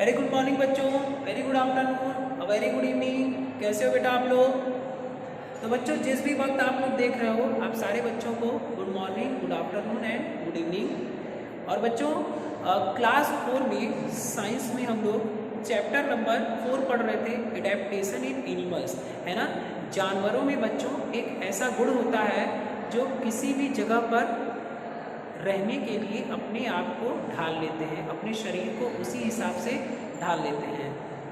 Very good morning बच्चों, very good afternoon, very good evening. कैसे हो बेटा आप लोग? तो बच्चों जिस भी वक्त आप लोग देख रहे हो, आप सारे बच्चों को good morning, good afternoon and good evening. और बच्चों क्लास 4 में साइंस में हम लोग चैप्टर नंबर 4 पढ़ रहे थे, एडेप्टेशन इन एनिमल्स, है ना। जानवरों में बच्चों एक ऐसा गुण होता है जो किसी भी जगह पर रहने के लिए अपने आप को ढाल लेते हैं, अपने शरीर को उसी हिसाब से ढाल लेते हैं,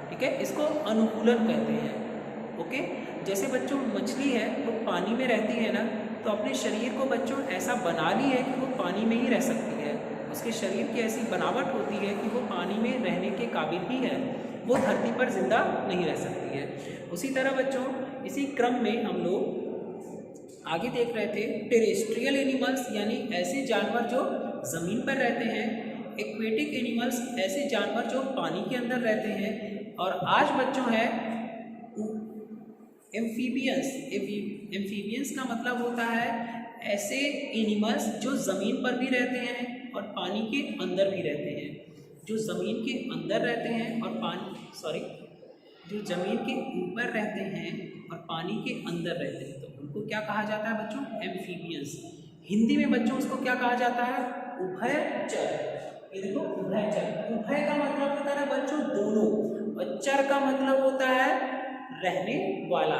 ठीक है। इसको अनुकूलन कहते हैं, ओके। जैसे बच्चों मछली है वो पानी में रहती है ना, तो अपने शरीर को बच्चों ऐसा बना ली है कि वो पानी में ही रह सकती है। उसके शरीर की ऐसी बनावट होती है कि वो पानी में रहने के काबिल ही है, वो धरती पर जिंदा नहीं रह सकती है। उसी तरह बच्चों इसी क्रम में हम लोग आगे देख रहे थे टेरेस्ट्रियल एनिमल्स, यानी ऐसे जानवर जो ज़मीन पर रहते हैं, एक्वेटिक एनिमल्स ऐसे जानवर जो पानी के अंदर रहते हैं, और आज बच्चों है एम्फीबियंस। एम्फीबियंस का मतलब होता है ऐसे एनिमल्स जो ज़मीन पर भी रहते हैं और पानी के अंदर भी रहते हैं। जो ज़मीन के अंदर रहते हैं और जो ज़मीन के ऊपर रहते हैं और पानी के अंदर रहते हैं, तो उनको क्या कहा जाता है बच्चों? एम्फीबियंस। हिंदी में बच्चों उसको क्या कहा जाता है? उभयचर। ये देखो उभयचर। उभय का मतलब होता है बच्चों दोनों, और चर का मतलब होता है रहने वाला।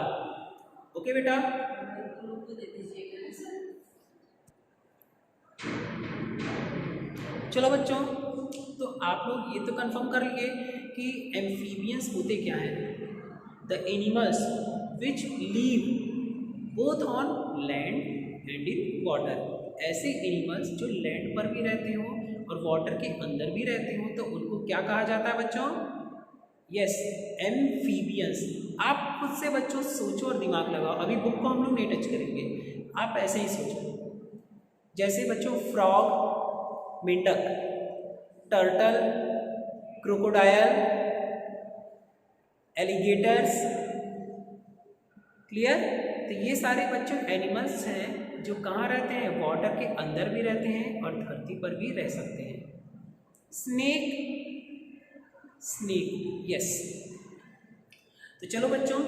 ओके बेटा, चलो बच्चों, तो आप लोग ये तो कंफर्म कर लिए कि एम्फीबियंस होते क्या हैं। The animals which leave both on land and in water. ऐसे एनिमल्स जो लैंड पर भी रहते हो और वाटर के अंदर भी रहते हो, तो उनको क्या कहा जाता है बच्चों? Yes, amphibians. आप खुद से बच्चों सोचो और दिमाग लगाओ। अभी बुक को हम लोग नहीं टच करेंगे, आप ऐसे ही सोचो। जैसे बच्चों फ्रॉग, मेंढक, टर्टल, क्रोकोडायल, एलिगेटर्स, क्लियर। तो ये सारे बच्चों एनिमल्स हैं जो कहाँ रहते हैं? वाटर के अंदर भी रहते हैं और धरती पर भी रह सकते हैं। Snake, yes. तो चलो बच्चों,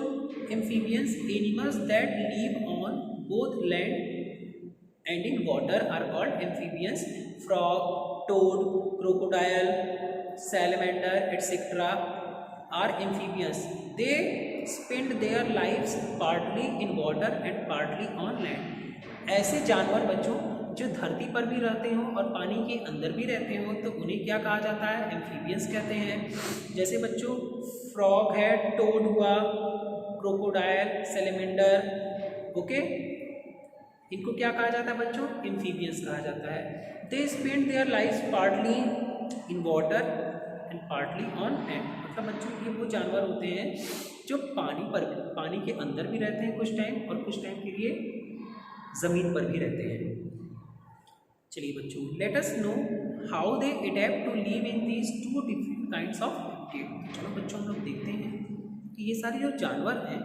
amphibians animals that live on both land and in water are called amphibians. Frog, toad, crocodile, salamander etcetera are amphibians. They spend their lives partly in water and partly on land। ऐसे जानवर बच्चों जो धरती पर भी रहते हो और पानी के अंदर भी रहते हो, तो उन्हें क्या कहा जाता है? एम्फीबियंस कहते हैं। जैसे बच्चों फ्रॉग है, टोड हुआ, क्रोकोडायल, सैलमेंडर, ओके, इनको क्या कहा जाता है बच्चों? एम्फीबियंस कहा जाता है। They spend their life partly in water and partly on land. मतलब बच्चों ये वो जानवर होते हैं जो पानी के अंदर भी रहते हैं कुछ टाइम, और कुछ टाइम के लिए ज़मीन पर भी रहते हैं। चलिए बच्चों, let us know how they adapt to live in these two different kinds of habitat. चलो बच्चों, हम लोग देखते हैं कि ये सारे जो जानवर हैं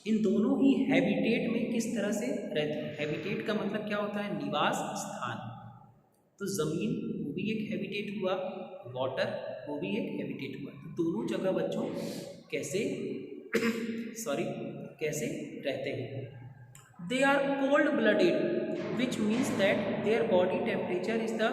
इन दोनों ही हैबिटेट में किस तरह से रहते हैं। हैबिटेट का मतलब क्या होता है? निवास स्थान। तो ज़मीन वो भी एक हैबिटेट हुआ, वाटर वो भी एक हैबिटेट हुआ। तो दोनों जगह बच्चों कैसे कैसे रहते हैं? They are cold blooded, which means that their body temperature is the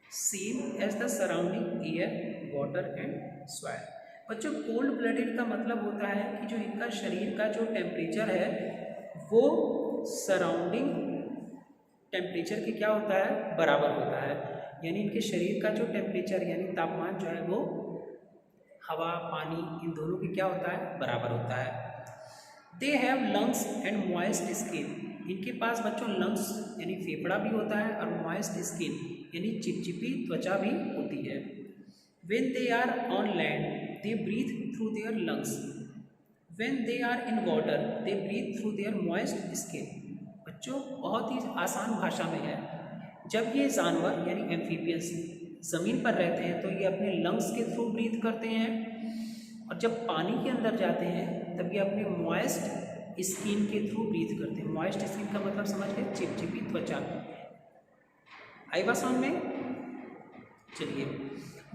same as the surrounding air, water and soil. बच्चों कोल्ड ब्लडेड का मतलब होता है कि जो इनका शरीर का जो टेम्परेचर है वो सराउंडिंग टेम्परेचर के क्या होता है? बराबर होता है। यानी इनके शरीर का जो टेम्परेचर यानी तापमान जो है वो हवा, पानी, इन दोनों के क्या होता है? बराबर होता है। They have lungs and moist skin. इनके पास बच्चों लंग्स यानी फेफड़ा भी होता है और मॉइस्ट स्किन यानी चिपचिपी त्वचा भी होती है। When they are on land they breathe through their lungs. When they are in water they breathe through their moist skin. बच्चों बहुत ही आसान भाषा में है, जब ये जानवर यानी एम्फीबियंस ज़मीन पर रहते हैं तो ये अपने लंग्स के थ्रू ब्रीथ करते हैं, और जब पानी के अंदर जाते हैं तब ये अपने मॉइस्ट स्किन के थ्रू ब्रीथ करते हैं। मॉइस्ट स्किन का मतलब समझ गए? चिपचिपी त्वचा। आई बात समझ में? चलिए,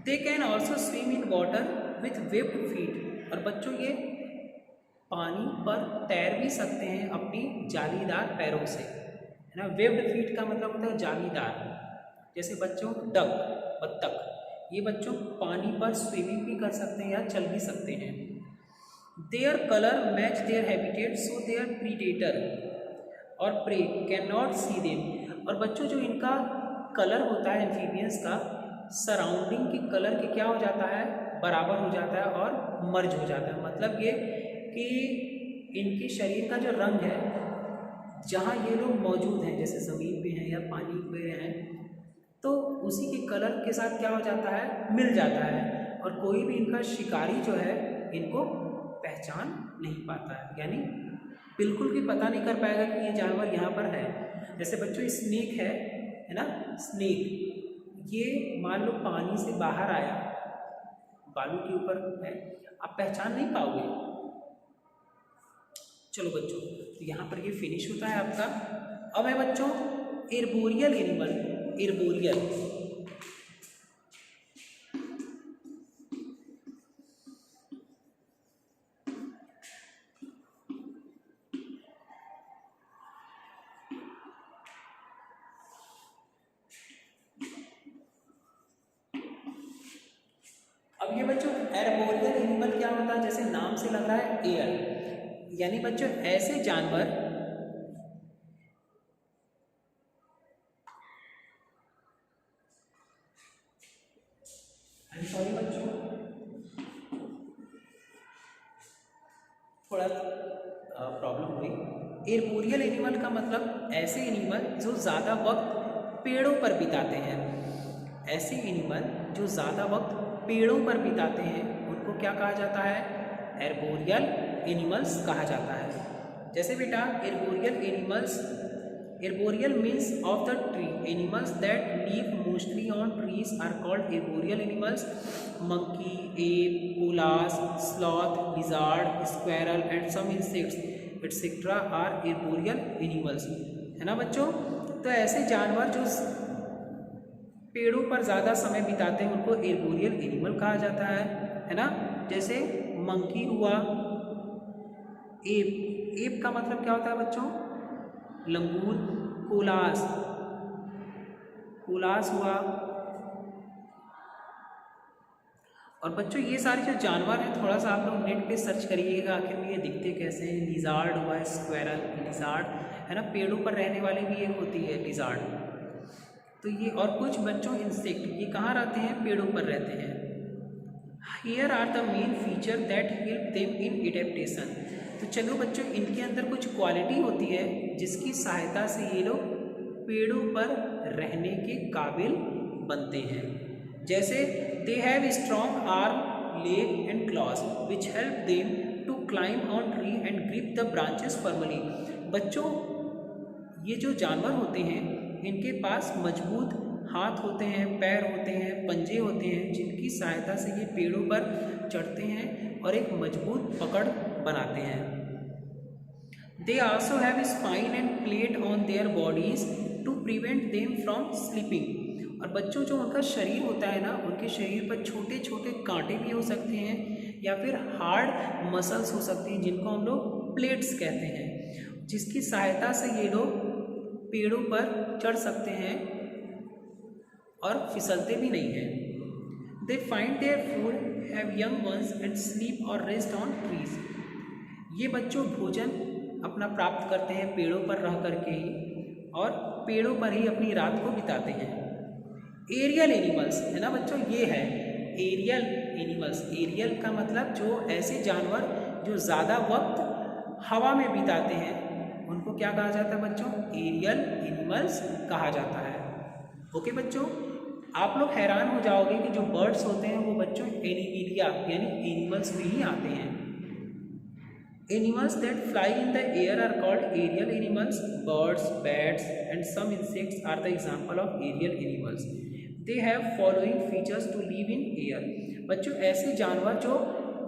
they can also swim in water with webbed feet. और बच्चों ये पानी पर तैर भी सकते हैं अपनी जालीदार पैरों से, है ना। वेब्ड फीट का मतलब होता है जालीदार। जैसे बच्चों डक, बत्तख, ये बच्चों पानी पर स्विमिंग भी कर सकते हैं या चल भी सकते हैं। Their colour match their habitat so their predator और prey can not see them. और बच्चों जो इनका कलर होता है एम्फीबियंस का, सराउंडिंग के कलर के क्या हो जाता है, बराबर हो जाता है और मर्ज हो जाता है। मतलब ये कि इनके शरीर का जो रंग है, जहाँ ये लोग मौजूद हैं, जैसे ज़मीन पे हैं या पानी पे हैं, तो उसी के कलर के साथ क्या हो जाता है, मिल जाता है। और कोई भी इनका शिकारी जो है इनको पहचान नहीं पाता है, यानी बिल्कुल भी पता नहीं कर पाएगा कि ये जानवर यहाँ पर है। जैसे बच्चों स्नेक है ना, स्नेक ये मान लो पानी से बाहर आया, बालू के ऊपर है, आप पहचान नहीं पाओगे। चलो बच्चों, तो यहाँ पर ये फिनिश होता है आपका। अब है बच्चों एर्बोरियल एनिमल। एर्बोरियल अब ये बच्चों एर्बोरियल एनिमल क्या होता है, जैसे नाम से लग रहा है एयर, यानी बच्चों ऐसे जानवर सॉरी बच्चों थोड़ा प्रॉब्लम हुई। एर्बोरियल एनिमल का मतलब ऐसे एनिमल जो ज़्यादा वक्त पेड़ों पर बिताते हैं। ऐसे एनिमल जो ज़्यादा वक्त पेड़ों पर बिताते हैं उनको क्या कहा जाता है, एर्बोरियल एनिमल्स कहा जाता है। जैसे बेटा arboreal animals, arboreal means of the tree, animals that live mostly on trees are called arboreal animals. Monkey, ape, koalas, sloth, lizard, squirrel and some insects etcetera are arboreal animals, है ना बच्चों। तो ऐसे जानवर जो पेड़ों पर ज़्यादा समय बिताते हैं उनको एर्बोरियल एनिमल कहा जाता है ना। जैसे मंकी हुआ, एप, एप का मतलब क्या होता है बच्चों, लंगूर, कोलास, कोलास हुआ। और बच्चों ये सारे जो जानवर हैं थोड़ा सा आप लोग नेट पे सर्च करिएगा आखिर में ये दिखते कैसे हैं। लिजार्ड हुआ, स्क्वेरल, लिजार्ड है ना, पेड़ों पर रहने वाले भी एक होती है लिजार्ड। तो ये और कुछ बच्चों इंसेक्ट, ये कहाँ रहते हैं, पेड़ों पर रहते हैं। Here are the main feature that help them in adaptation. तो चलो बच्चों इनके अंदर कुछ क्वालिटी होती है जिसकी सहायता से ये लोग पेड़ों पर रहने के काबिल बनते हैं। जैसे they have strong arm, leg and claws which help them to climb on tree and grip the branches firmly. बच्चों ये जो जानवर होते हैं इनके पास मजबूत हाथ होते हैं, पैर होते हैं, पंजे होते हैं, जिनकी सहायता से ये पेड़ों पर चढ़ते हैं और एक मजबूत पकड़ बनाते हैं। They also have spine and plate on their bodies to prevent them from slipping. और बच्चों जो उनका शरीर होता है ना, उनके शरीर पर छोटे छोटे कांटे भी हो सकते हैं या फिर हार्ड मसल्स हो सकती हैं जिनको हम लोग प्लेट्स कहते हैं, जिसकी सहायता से ये लोग पेड़ों पर चढ़ सकते हैं और फिसलते भी नहीं हैं। They find their food, have young ones and sleep और रेस्ट ऑन ट्रीज। ये बच्चों भोजन अपना प्राप्त करते हैं पेड़ों पर रह करके ही और पेड़ों पर ही अपनी रात को बिताते हैं। एरियल एनिमल्स है ना बच्चों, ये है एरियल एनिमल्स। एरियल का मतलब जो ऐसे जानवर जो ज़्यादा वक्त हवा में बिताते हैं उनको क्या कहा जाता है बच्चों, एरियल एनिमल्स कहा जाता है। ओके बच्चों, आप लोग हैरान हो जाओगे कि जो बर्ड्स होते हैं वो बच्चों एनिमिलिया यानी एनिमल्स में ही आते हैं। Animals that fly in the air are called aerial animals. Birds, bats and some insects are the example of aerial animals. They have following features to live in air. बच्चों ऐसे जानवर जो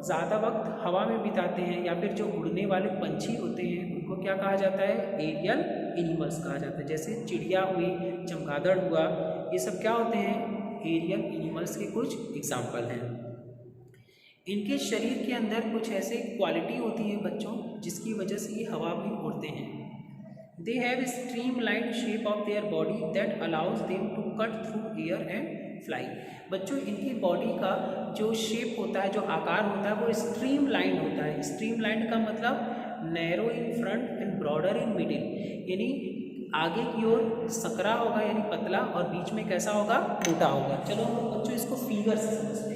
ज़्यादा वक्त हवा में बिताते हैं या फिर जो उड़ने वाले पंछी होते हैं उनको क्या कहा जाता है, एरियल एनिमल्स कहा जाता है। जैसे चिड़िया हुई, चमगादड़ हुआ, ये सब क्या होते हैं, एरियल एनिमल्स के कुछ एग्जाम्पल हैं। इनके शरीर के अंदर कुछ ऐसे क्वालिटी होती है बच्चों जिसकी वजह से ये हवा में उड़ते हैं। They have streamline shape of their body that allows them to cut through air and fly. बच्चों इनकी बॉडी का जो शेप होता है, जो आकार होता है, वो स्ट्रीमलाइन होता है। स्ट्रीमलाइन का मतलब narrow in front end broader in middle, यानी आगे की ओर सकरा होगा यानी पतला, और बीच में कैसा होगा, मोटा होगा। चलो हम बच्चों इसको फिगर से समझते हैं।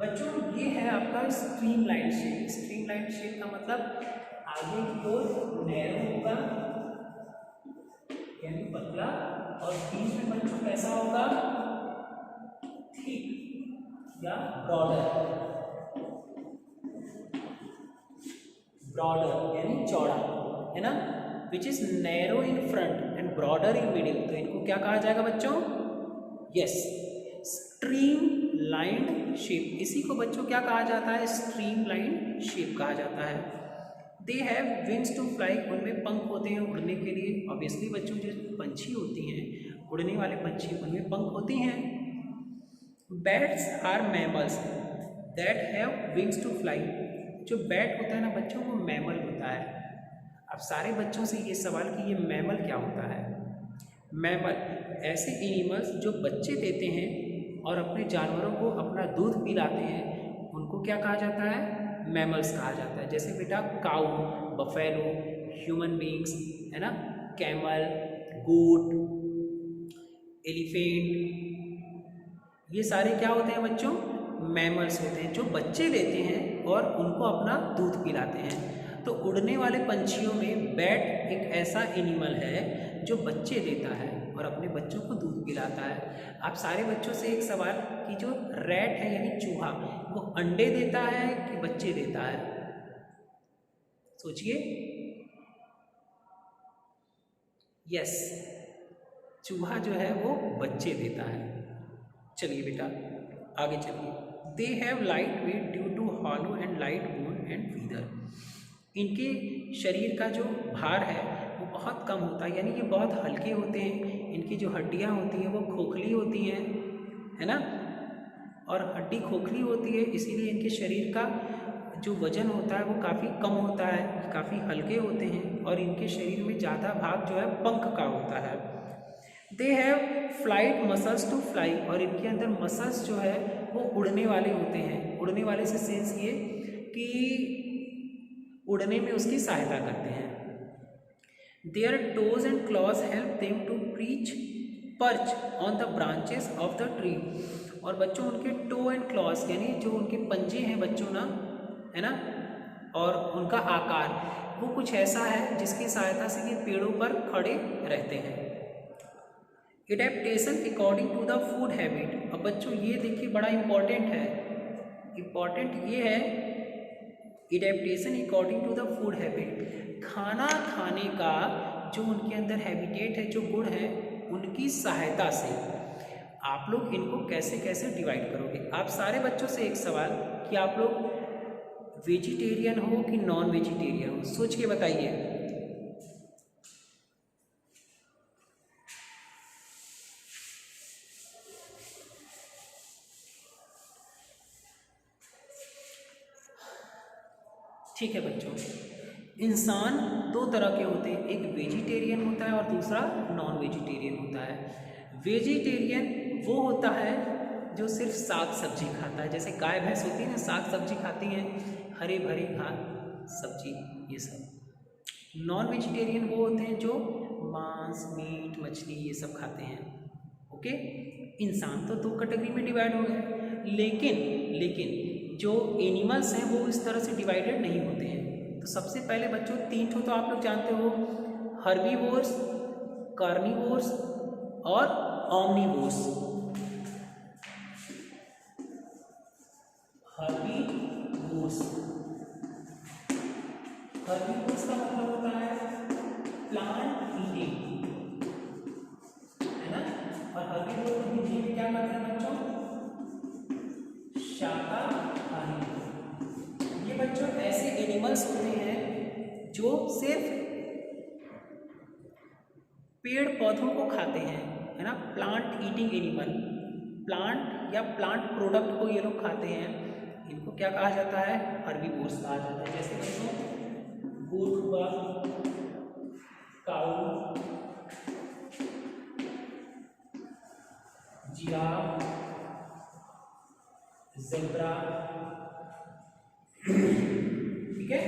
बच्चों ये है आपका स्ट्रीमलाइन शेप। स्ट्रीमलाइन शेप का मतलब आगे की ओर नैरो होगा यानी पतला, और बीच में बच्चों कैसा होगा, थिक या ब्रॉडर। ब्रॉडर यानी चौड़ा, है ना, which is narrow in front end broader in middle. तो इनको क्या कहा जाएगा बच्चों, यस, स्ट्रीम लाइंड शेप। इसी को बच्चों क्या कहा जाता है, स्ट्रीम लाइंड शेप कहा जाता है। They have wings to fly, उनमें पंख होते हैं उड़ने के लिए। ऑब्वियसली बच्चों जो पंछी होती हैं, उड़ने वाले पंछी, उनमें पंख होते हैं। Bats are mammals that have wings to fly. जो बैट होता है ना बच्चों, वो मैमल होता है। अब सारे बच्चों से ये सवाल कि ये मैमल क्या होता है। मैमल ऐसे एनिमल्स जो बच्चे देते हैं और अपने जानवरों को अपना दूध पिलाते हैं, उनको क्या कहा जाता है, मैमल्स कहा जाता है। जैसे बेटा काऊ, बफेलो, ह्यूमन बींग्स, है ना, कैमल, गोट, एलिफेंट, ये सारे क्या होते हैं बच्चों, मैमल्स होते हैं जो बच्चे देते हैं और उनको अपना दूध पिलाते हैं। तो उड़ने वाले पंछियों में बैट एक ऐसा एनिमल है जो बच्चे देता है और अपने बच्चों को दूध पिलाता है। आप सारे बच्चों से एक सवाल कि जो रैट है यानी चूहा, वो अंडे देता है कि बच्चे देता है, सोचिए। यस, चूहा जो है वो बच्चे देता है। चलिए बेटा आगे चलिए। They have light weight due to hollow and light bone and feather. इनके शरीर का जो भार है वो बहुत कम होता है, यानी ये बहुत हल्के होते हैं। इनकी जो हड्डियाँ होती हैं वो खोखली होती हैं, है ना, और हड्डी खोखली होती है, इसीलिए इनके शरीर का जो वजन होता है वो काफ़ी कम होता है, काफ़ी हल्के होते हैं, और इनके शरीर में ज़्यादा भाग जो है पंख का होता है। They have flight muscles to fly, और इनके अंदर मसल्स जो है वो उड़ने वाले होते हैं। उड़ने वाले से सेंस ये कि उड़ने में उसकी सहायता करते हैं। Their toes and claws help them to reach perch on the branches of the tree. और बच्चों उनके टो एंड क्लॉज यानी जो उनके पंजे हैं बच्चों ना, है ना, और उनका आकार वो कुछ ऐसा है जिसकी सहायता से ये पेड़ों पर खड़े रहते हैं। Adaptation according to the food habit. अब बच्चों ये देखिए बड़ा इंपॉर्टेंट है, इम्पॉर्टेंट ये है adaptation according to the food habit. खाना खाने का जो उनके अंदर हैबिटेट है, जो गुण है, उनकी सहायता से आप लोग इनको कैसे कैसे डिवाइड करोगे। आप सारे बच्चों से एक सवाल कि आप लोग वेजिटेरियन हो कि नॉन वेजिटेरियन हो, सोच के बताइए। ठीक है बच्चों, इंसान दो तरह के होते हैं, एक वेजिटेरियन होता है और दूसरा नॉन वेजिटेरियन होता है। वेजिटेरियन वो होता है जो सिर्फ साग सब्जी खाता है, जैसे गाय भैंस होती है ना, साग सब्जी खाती हैं, हरे भरे घास सब्जी ये सब। नॉन वेजिटेरियन वो होते हैं जो मांस, मीट, मछली ये सब खाते हैं। ओके, इंसान तो दो कैटेगरी में डिवाइड हो गए, लेकिन जो एनिमल्स हैं वो इस तरह से डिवाइडेड नहीं होते हैं। तो सबसे पहले बच्चों तीन ठो तो आप लोग जानते हो, हर्बीवोर्स, कार्निवोर्स और ऑमनीवोर्स। हर्बीवोर्स, हर्बीवोर्स का मतलब होता है प्लांट ईटिंग, सिर्फ पेड़ पौधों को खाते हैं, है ना, प्लांट ईटिंग एनिमल, प्लांट या प्लांट प्रोडक्ट को ये लोग खाते हैं, इनको क्या कहा जाता है, हर्बीवोर्स कहा जाता है। जैसे बच्चों गोट हुआ, काऊ, जिराफ, ज़ेब्रा, ठीक है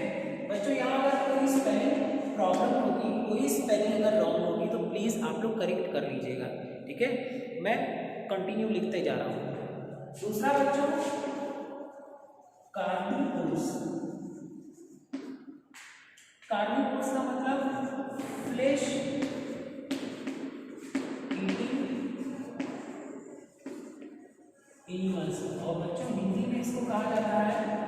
बच्चों। यहाँ अगर कोई स्पेलिंग प्रॉब्लम होगी, कोई स्पेलिंग अगर रॉन्ग होगी तो प्लीज़ आप लोग करेक्ट कर लीजिएगा, ठीक है। मैं कंटिन्यू लिखते जा रहा हूँ। दूसरा बच्चों कार्निवोर्स। कार्निवोर्स का मतलब फ्लेश ईटिंग एनिमल्स, और बच्चों हिंदी में इसको कहा जाता है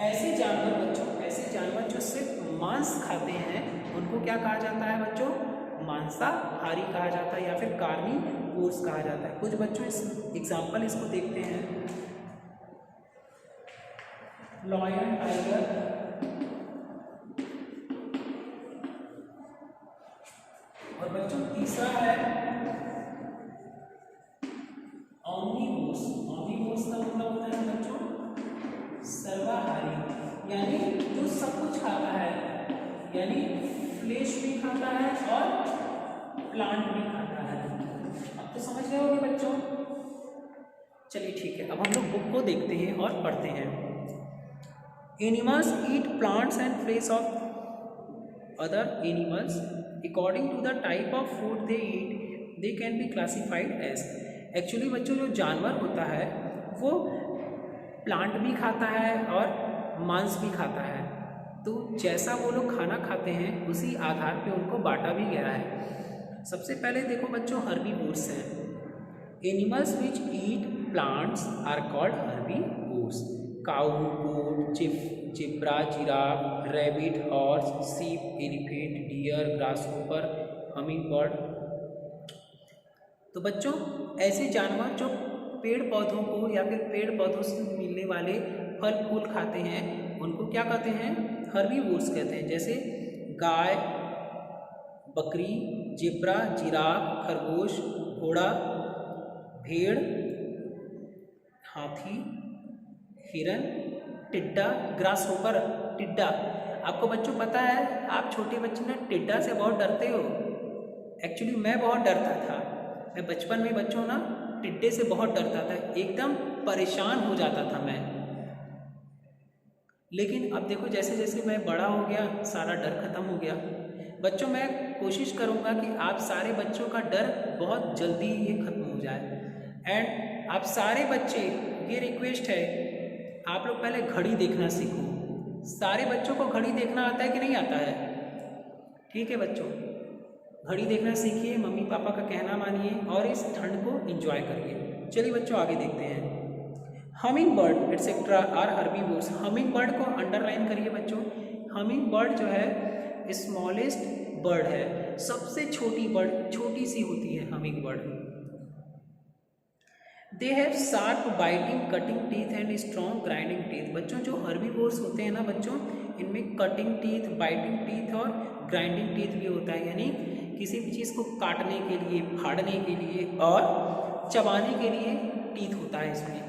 ऐसे जानवर बच्चों, ऐसे जानवर जो सिर्फ मांस खाते हैं उनको क्या कहा जाता है बच्चों, मांसाहारी कहा जाता है या फिर कार्निवोर्स कहा जाता है। कुछ बच्चों इस एग्जांपल इसको देखते हैं, लॉयन, टाइगर, और बच्चों तीसरा है ऑमनीवोर्स। ऑमनीवोर्स का मतलब होता है बच्चों सर्वाहारी, यानी जो सब कुछ खाता है, यानी फ्लेश भी खाता है और प्लांट भी खाता है। अब तो समझ गए होंगे बच्चों। चलिए ठीक है, अब हम लोग बुक को देखते हैं और पढ़ते हैं। Animals eat plants and flesh of other animals according to the type of food they eat they can be classified as. Actually बच्चों जो जानवर होता है वो प्लांट भी खाता है और मांस भी खाता है, तो जैसा वो लोग खाना खाते हैं उसी आधार पे उनको बांटा भी गया है। सबसे पहले देखो बच्चों हर्बीवोर्स हैं। Animals which eat plants are called herbivores. Cow, goat, zebra, giraffe, rabbit, horse, sheep, elephant, deer, grasshopper, hummingbird. तो बच्चों ऐसे जानवर जो पेड़ पौधों को या फिर पेड़ पौधों से मिलने वाले फल फूल खाते हैं उनको क्या कहते हैं, हर्बीवोर्स कहते हैं। जैसे गाय, बकरी, जिब्रा, जिराफ, खरगोश, घोड़ा, भेड़, हाथी, हिरन, टिड्डा, ग्रासहोपर, टिड्डा। आपको बच्चों पता है, आप छोटे बच्चे ना टिड्डा से बहुत डरते हो। एक्चुअली मैं बहुत डरता था, मैं बचपन में बच्चों ना टिड्डे से बहुत डरता था, एकदम परेशान हो जाता था मैं। लेकिन अब देखो जैसे जैसे मैं बड़ा हो गया सारा डर खत्म हो गया। बच्चों मैं कोशिश करूँगा कि आप सारे बच्चों का डर बहुत जल्दी ये खत्म हो जाए। एंड आप सारे बच्चे, ये रिक्वेस्ट है, आप लोग पहले घड़ी देखना सीखो। सारे बच्चों को घड़ी देखना आता है कि नहीं आता है? ठीक है बच्चों, घड़ी देखना सीखिए, मम्मी पापा का कहना मानिए और इस ठंड को एंजॉय करिए। चलिए बच्चों आगे देखते हैं। Hummingbird et cetera are herbivores. Hummingbird को अंडरलाइन करिए बच्चों। हमिंग बर्ड जो है स्मॉलेस्ट बर्ड है, सबसे छोटी बर्ड, छोटी सी होती है humming bird. They have sharp biting cutting teeth and strong grinding teeth. बच्चों जो हर्बीवोर्स होते हैं ना बच्चों, इनमें कटिंग टीथ, बाइटिंग टीथ और ग्राइंडिंग टीथ भी होता है, यानी किसी भी चीज़ को काटने के लिए, फाड़ने के लिए और चबाने के लिए टीथ होता है इसमें।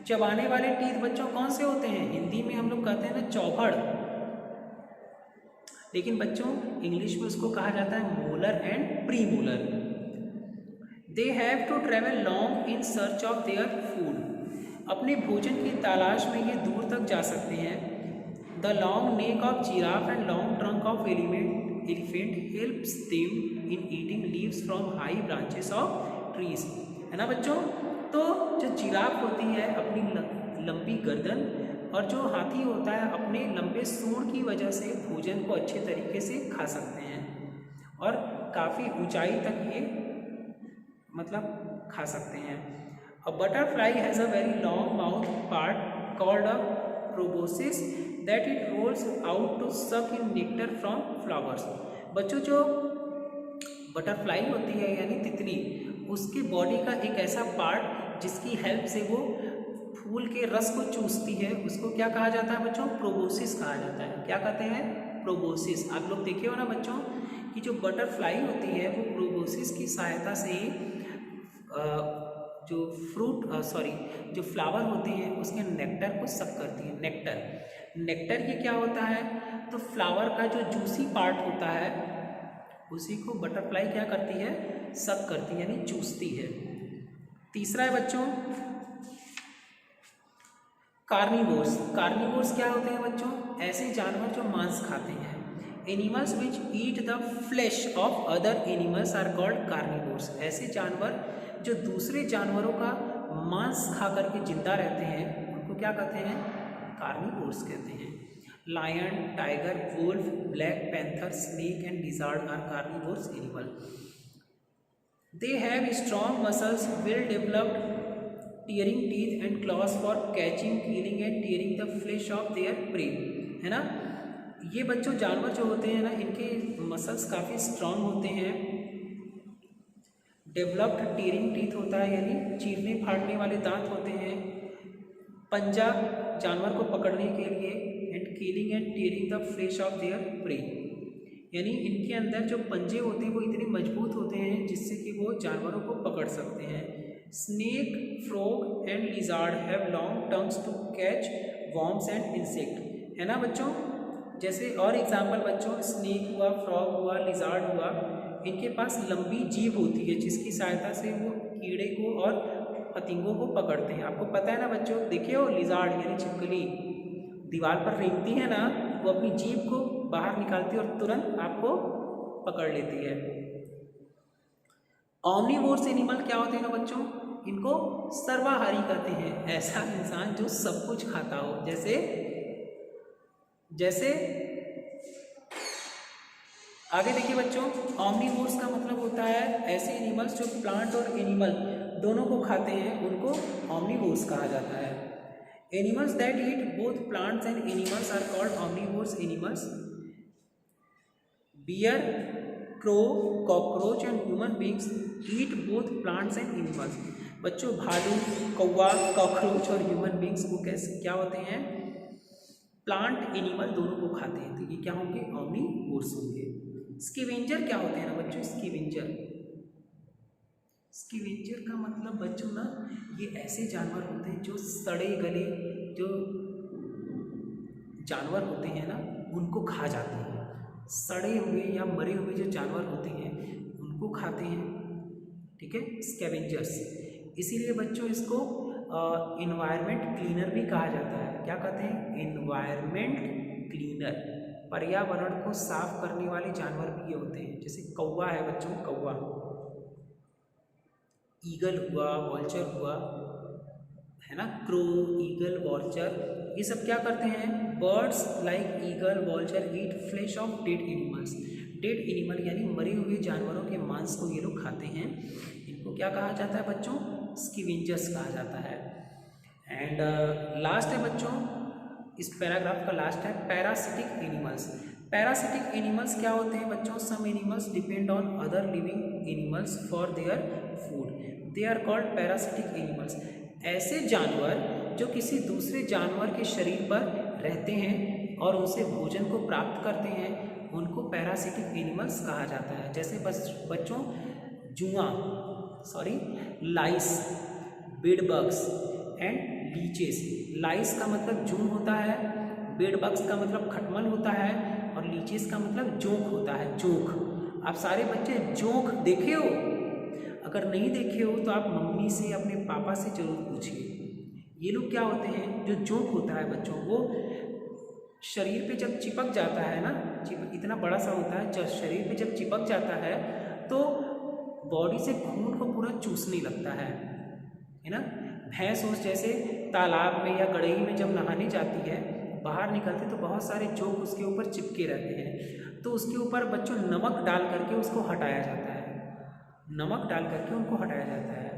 चबाने वाले टीथ बच्चों कौन से होते हैं? हिंदी में हम लोग कहते हैं ना चौभड़, लेकिन बच्चों इंग्लिश में उसको कहा जाता है molar and premolar. They have to travel long in search of their food. अपने भोजन की तलाश में ये दूर तक जा सकते हैं। The long neck of giraffe and long trunk of elephant helps them in eating leaves from high branches of trees. है ना बच्चों? तो जो जिराफ होती है अपनी लंबी गर्दन और जो हाथी होता है अपने लंबे सूंड की वजह से भोजन को अच्छे तरीके से खा सकते हैं और काफ़ी ऊंचाई तक ये मतलब खा सकते हैं। A butterfly has a very long mouth part called a proboscis that it rolls out to suck in nectar from flowers. बच्चों जो बटरफ्लाई होती है यानी तितली, उसके बॉडी का एक ऐसा पार्ट जिसकी हेल्प से वो फूल के रस को चूसती है उसको क्या कहा जाता है बच्चों? प्रोबोसिस कहा जाता है। क्या कहते हैं? प्रोबोसिस। आप लोग देखे हो ना बच्चों कि जो बटरफ्लाई होती है वो प्रोबोसिस की सहायता से ही जो फ्लावर होते हैं उसके नेक्टर को सक करती है। नेक्टर ये क्या होता है? तो फ्लावर का जो जूसी पार्ट होता है उसी को बटरफ्लाई क्या करती है? सक करती है, यानी चूसती है। तीसरा है बच्चों कार्निवोर्स क्या होते हैं बच्चों? ऐसे जानवर जो मांस खाते हैं। Animals which eat the flesh of other animals are called carnivores. ऐसे जानवर जो दूसरे जानवरों का मांस खा करके जिंदा रहते हैं उनको क्या कहते हैं? कार्निवोर्स कहते हैं। Lion, tiger, wolf, black panther, snake and lizard are carnivores animal. They have strong muscles, well developed tearing teeth and claws for catching, killing and tearing the flesh of their prey. है ना, ये बच्चों जानवर जो होते हैं ना इनके मसल्स काफ़ी स्ट्रांग होते हैं। डेवलप्ड टीयरिंग टीथ होता है यानी चीरने फाड़ने वाले दांत होते हैं। पंजा जानवर को पकड़ने के लिए, and killing and tearing the flesh of their prey, यानी इनके अंदर जो पंजे होते हैं वो इतने मजबूत होते हैं जिससे कि वो जानवरों को पकड़ सकते हैं। Snake, frog and lizard have long tongues to catch worms and insect. है ना बच्चों, जैसे और एग्जाम्पल बच्चों स्नेक हुआ, फ्रॉग हुआ, लिजार्ड हुआ, इनके पास लंबी जीभ होती है जिसकी सहायता से वो कीड़े को और पतंगों को पकड़ते हैं। आपको पता है ना बच्चों, देखिए हो लिजार्ड यानी छिपकली दीवार पर रेंगती है ना, वो अपनी जीभ को बाहर निकालती है और तुरंत आपको पकड़ लेती है। ऑमनीवोर्स एनिमल क्या होते हैं ना बच्चों? इनको सर्वाहारी कहते हैं। ऐसा इंसान जो सब कुछ खाता हो, जैसे आगे देखिए बच्चों, ऑमनीवोर्स का मतलब होता है ऐसे एनिमल्स जो प्लांट और एनिमल दोनों को खाते हैं उनको ऑमनीवोर्स कहा जाता है। Animals that eat both plants and animals are called omnivores animals. Bear, crow, cockroach and human beings eat both plants and animals. बच्चों भालू, कौवा, कॉकरोच और ह्यूमन बींग्स को कैसे क्या होते हैं? प्लांट एनिमल दोनों को खाते हैं, तो ये क्या होंगे? ऑमनीवोर्स होंगे। स्कैवेंजर क्या होते हैं ना बच्चों? स्कैवेंजर का मतलब बच्चों ना ये ऐसे जानवर होते हैं जो सड़े गले जो जानवर होते हैं ना उनको खा जाते हैं। सड़े हुए या मरे हुए जो जानवर होते हैं उनको खाते हैं, ठीक है, स्कैवेंजर्स। इसीलिए बच्चों इसको इन्वायरमेंट क्लीनर भी कहा जाता है। क्या कहते हैं? Environment cleaner. पर्यावरण को साफ करने वाले जानवर भी ये होते हैं। जैसे कौवा है बच्चों, कौवा, ईगल हुआ, वॉल्चर हुआ, है ना, क्रो, ईगल, वॉल्चर, ये सब क्या करते हैं? Birds like eagle, vulture eat flesh of dead animals. Dead animal यानी मरे हुए जानवरों के मांस को ये लोग खाते हैं। इनको क्या कहा जाता है बच्चों? स्कैवेंजर्स कहा जाता है। एंड लास्ट है बच्चों, इस पैराग्राफ का लास्ट है पैरासिटिक एनिमल्स। पैरासिटिक एनिमल्स क्या होते हैं बच्चों? Some animals depend on other living animals for their food, they are called parasitic animals. ऐसे जानवर जो किसी दूसरे जानवर के शरीर पर रहते हैं और उनसे भोजन को प्राप्त करते हैं उनको पैरासिटिक एनिमल्स कहा जाता है। जैसे बच्चों लाइस, बेडबग्स एंड लीचेस। लाइस का मतलब जून होता है, बेडबग्स का मतलब खटमल होता है और लीचेस का मतलब जोंक होता है, जोंक। आप सारे बच्चे जोंक देखे हो? अगर नहीं देखे हो तो आप मम्मी से, अपने पापा से जरूर पूछिए। ये लोग क्या होते हैं? जो जोंक होता है बच्चों, वो शरीर पे जब चिपक जाता है ना, इतना बड़ा सा होता है, जब शरीर पे जब चिपक जाता है तो बॉडी से खून को पूरा चूसने लगता है ना। भैंस उस जैसे तालाब में या गड़ई में जब नहाने जाती है, बाहर निकलते तो बहुत सारे जोंक उसके ऊपर चिपके रहते हैं, तो उसके ऊपर बच्चों नमक डाल करके उसको हटाया जाता है, नमक डाल करके उनको हटाया जाता है।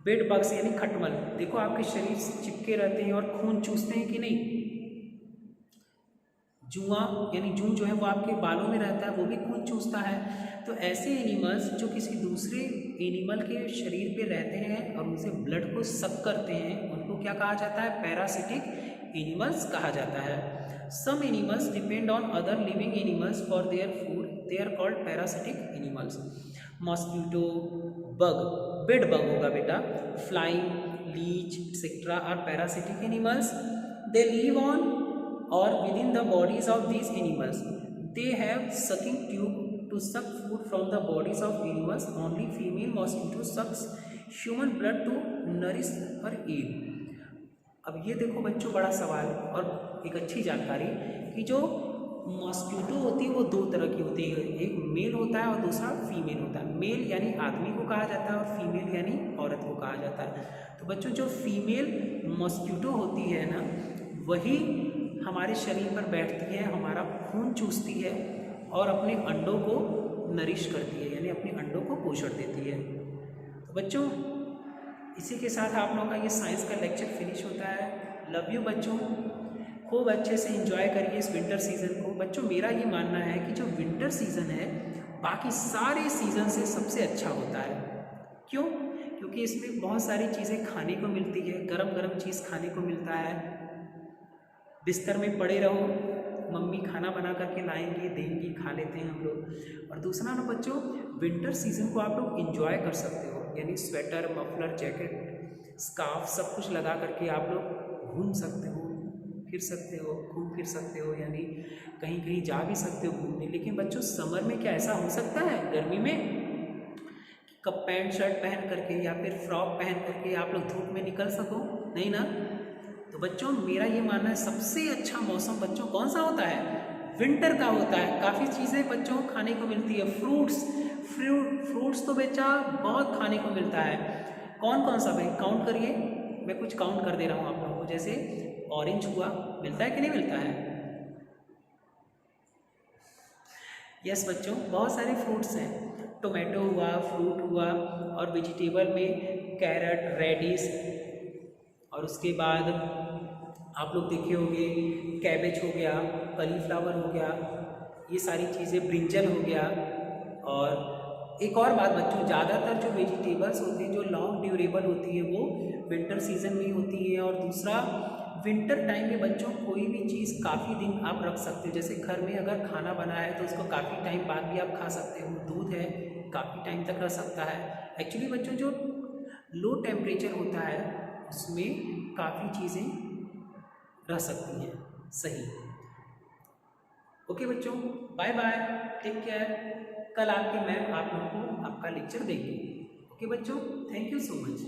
बेड बग्स यानी खटमल, देखो आपके शरीर से चिपके रहते हैं और खून चूसते हैं कि नहीं? जुआ यानी जूं जो है वो आपके बालों में रहता है, वो भी खून चूसता है। तो ऐसे एनिमल्स जो किसी दूसरे एनिमल के शरीर पे रहते हैं और उनसे ब्लड को सक करते हैं, उनको क्या कहा जाता है? पैरासिटिक एनिमल्स कहा जाता है। Some animals depend on other living animals for their food, they are called parasitic animals. Mosquito, bug, bed bug होगा बेटा, flying, leech et cetera are parasitic animals. They live on or within the bodies of these animals. They have sucking tube to suck food from the bodies of animals. Only female mosquito sucks human blood to nourish her egg. अब ये देखो बच्चों बड़ा सवाल और एक अच्छी जानकारी कि जो मॉस्किटो होती है वो दो तरह की होती है, एक मेल होता है और दूसरा फीमेल होता है। मेल यानी आदमी को कहा जाता है और फीमेल यानी औरत को कहा जाता है। तो बच्चों जो फीमेल मॉस्किटो होती है ना, वही हमारे शरीर पर बैठती है, हमारा खून चूसती है और अपने अंडों को नरिश करती है, यानी अपने अंडों को पोषण देती है। तो बच्चों इसी के साथ आप लोगों का ये साइंस का लेक्चर फिनिश होता है। लव यू बच्चों, खूब अच्छे से एंजॉय करिए इस विंटर सीज़न को। बच्चों मेरा ये मानना है कि जो विंटर सीज़न है बाकी सारे सीज़न से सबसे अच्छा होता है। क्यों? क्योंकि इसमें बहुत सारी चीज़ें खाने को मिलती है, गरम गरम चीज़ खाने को मिलता है, बिस्तर में पड़े रहो, मम्मी खाना बना करके लाएंगी, देंगी, खा लेते हैं हम लोग। और दूसरा ना बच्चों, विंटर सीज़न को आप लोग एंजॉय कर सकते हो, यानी स्वेटर, मफलर, जैकेट, स्कार्फ सब कुछ लगा करके आप लोग घूम सकते हो, फिर सकते हो, घूम फिर सकते हो, यानी कहीं कहीं जा भी सकते हो घूमने। लेकिन बच्चों समर में क्या ऐसा हो सकता है, गर्मी में कब पैंट शर्ट पहन करके या फिर फ्रॉक पहन करके आप लोग धूप में निकल सको? नहीं ना। तो बच्चों मेरा ये मानना है सबसे अच्छा मौसम बच्चों कौन सा होता है? विंटर का होता है। काफ़ी चीज़ें बच्चों खाने को मिलती है, फ्रूट्स तो बच्चा बहुत खाने को मिलता है। कौन कौन सा भाई काउंट करिए, मैं कुछ काउंट कर दे रहा हूँ आप लोगों को। जैसे ऑरेंज हुआ, मिलता है कि नहीं मिलता है? यस बच्चों, बहुत सारे फ्रूट्स हैं। टोमेटो हुआ, फ्रूट हुआ, और वेजिटेबल में कैरेट, रेडिश, और उसके बाद आप लोग देखे होंगे कैबेज हो गया, कलीफ्लावर हो गया, ये सारी चीज़ें, ब्रिंजल हो गया। और एक और बात बच्चों, ज़्यादातर जो वेजिटेबल्स होती हैं जो लॉन्ग ड्यूरेबल होती है वो विंटर सीजन में ही होती है। और दूसरा, विंटर टाइम में बच्चों कोई भी चीज़ काफ़ी दिन आप रख सकते हो। जैसे घर में अगर खाना बना है तो उसको काफ़ी टाइम बाद भी आप खा सकते हो। दूध है, काफ़ी टाइम तक रह सकता है। एक्चुअली बच्चों जो लो टेम्परेचर होता है उसमें काफ़ी चीज़ें रह सकती हैं। सही। ओके बच्चों, बाय बाय, टेक केयर। कल आपकी मैम आप लोगों को आपका लेक्चर देंगे। ओके बच्चों, थैंक यू सो मच।